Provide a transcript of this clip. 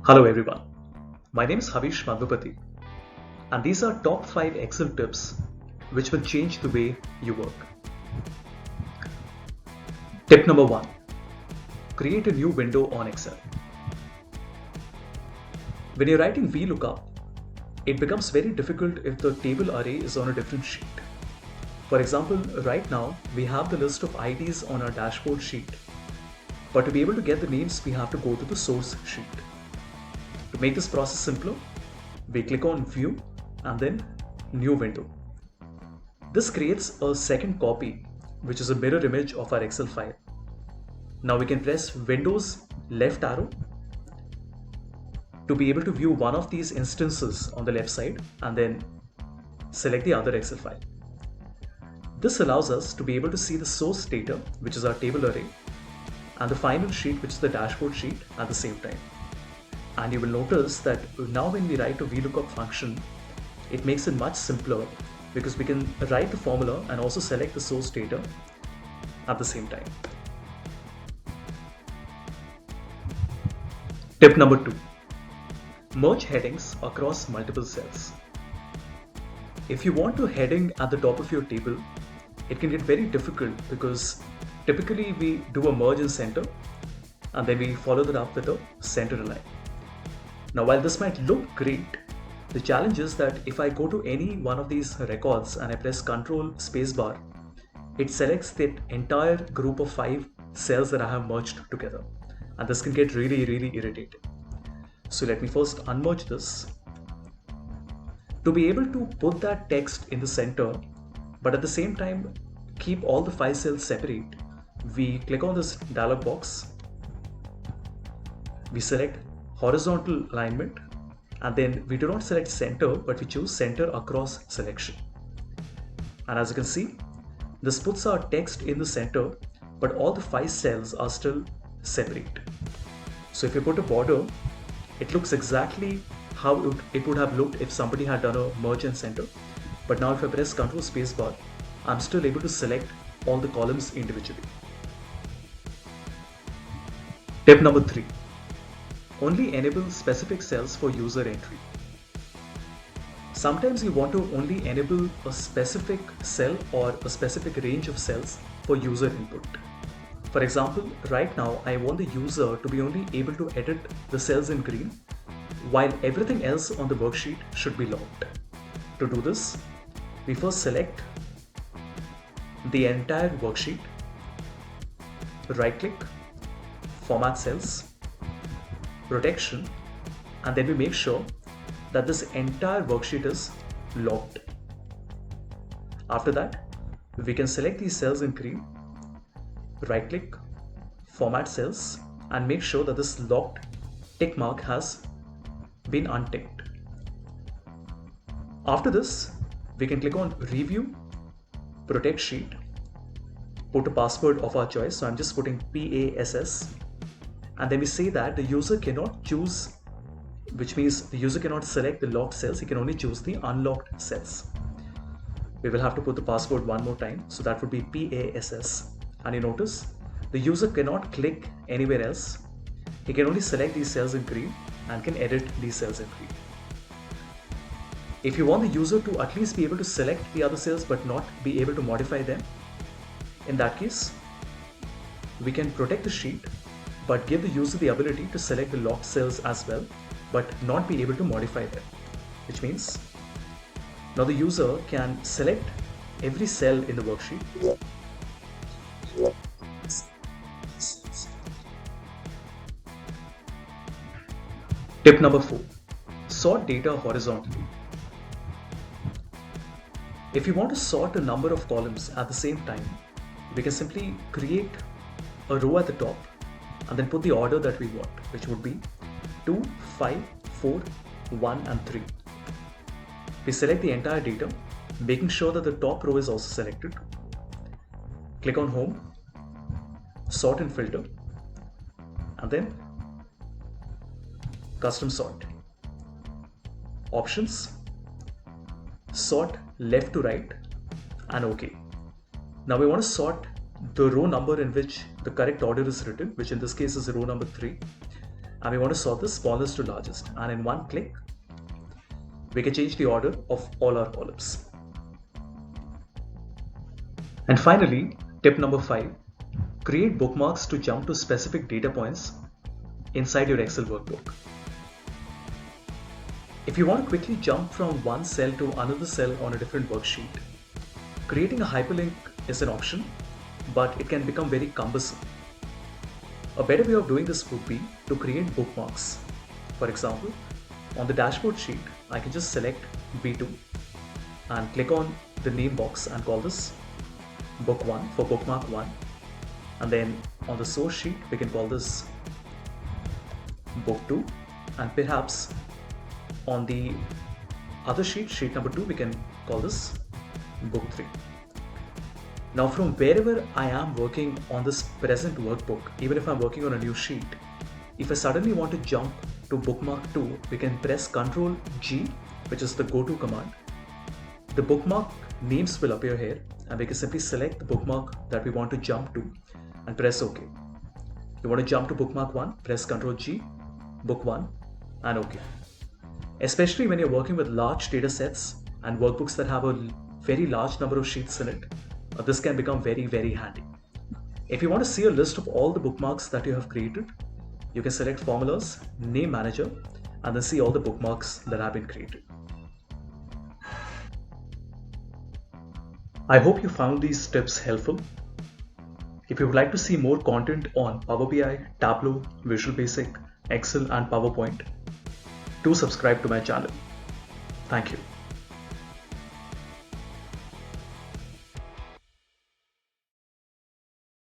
Hello everyone, my name is Havish Madhupati and these are top 5 Excel tips which will change the way you work. Tip number 1. Create a new window on Excel. When you're writing VLOOKUP, it becomes very difficult if the table array is on a different sheet. For example, right now we have the list of IDs on our dashboard sheet, but to be able to get the names we have to go to the source sheet. To make this process simpler, we click on View and then New Window. This creates a second copy, which is a mirror image of our Excel file. Now we can press Windows left arrow to be able to view one of these instances on the left side and then select the other Excel file. This allows us to be able to see the source data, which is our table array, and the final sheet, which is the dashboard sheet, at the same time. And you will notice that now when we write a VLOOKUP function, it makes it much simpler because we can write the formula and also select the source data at the same time. Tip number 2. Merge headings across multiple cells. If you want a heading at the top of your table, it can get very difficult because typically we do a merge in center and then we follow that up with a center align. Now while this might look great, the challenge is that if I go to any one of these records and I press Ctrl spacebar, it selects the entire group of 5 cells that I have merged together, and this can get really irritating. So let me first unmerge this. To be able to put that text in the center, but at the same time keep all the 5 cells separate, we click on this dialog box, we select horizontal alignment, and then we do not select center, but we choose center across selection. And as you can see, this puts our text in the center, but all the 5 cells are still separate. So if you put a border, it looks exactly how it would have looked if somebody had done a merge and center. But now if I press Ctrl spacebar, I'm still able to select all the columns individually. Tip number 3. Only enable specific cells for user entry. Sometimes you want to only enable a specific cell or a specific range of cells for user input. For example, right now I want the user to be only able to edit the cells in green, while everything else on the worksheet should be locked. To do this, we first select the entire worksheet, right click, Format Cells, Protection, and then we make sure that this entire worksheet is locked. After that, we can select these cells in green, right click, Format Cells, and make sure that this locked tick mark has been unticked. After this, we can click on Review, Protect Sheet, put a password of our choice, so I'm just putting PASS, and then we say that the user cannot choose, which means the user cannot select the locked cells, he can only choose the unlocked cells. We will have to put the password one more time, so that would be PASS, and you notice the user cannot click anywhere else, he can only select these cells in green and can edit these cells in green. If you want the user to at least be able to select the other cells but not be able to modify them, in that case, we can protect the sheet but give the user the ability to select the locked cells as well, but not be able to modify them. Which means now the user can select every cell in the worksheet. Tip number 4. Sort data horizontally. If you want to sort a number of columns at the same time, we can simply create a row at the top and then put the order that we want, which would be 2, 5, 4, 1 and 3. We select the entire data, making sure that the top row is also selected. Click on Home, Sort and Filter, and then Custom Sort. Options, Sort left to right, and OK. Now we want to sort the row number in which the correct order is written, which in this case is row number 3. and we want to sort the smallest to largest, and in one click we can change the order of all our columns. And finally, tip number 5, create bookmarks to jump to specific data points inside your Excel workbook. If you want to quickly jump from one cell to another cell on a different worksheet, creating a hyperlink is an option, but it can become very cumbersome. A better way of doing this would be to create bookmarks. For example, on the dashboard sheet, I can just select B2 and click on the name box and call this book 1 for bookmark 1. And then on the source sheet, we can call this book 2, and perhaps on the other sheet, sheet number 2, we can call this book 3. Now from wherever I am working on this present workbook, even if I'm working on a new sheet, if I suddenly want to jump to bookmark 2, we can press Ctrl G, which is the go to command. The bookmark names will appear here, and we can simply select the bookmark that we want to jump to and press OK. You want to jump to bookmark 1, press Ctrl G, book 1, and OK. Especially when you're working with large data sets and workbooks that have a very large number of sheets in it, this can become very, very handy. If you want to see a list of all the bookmarks that you have created, you can select Formulas, Name Manager, and then see all the bookmarks that have been created. I hope you found these tips helpful. If you would like to see more content on Power BI, Tableau, Visual Basic, Excel, and PowerPoint, do subscribe to my channel. Thank you.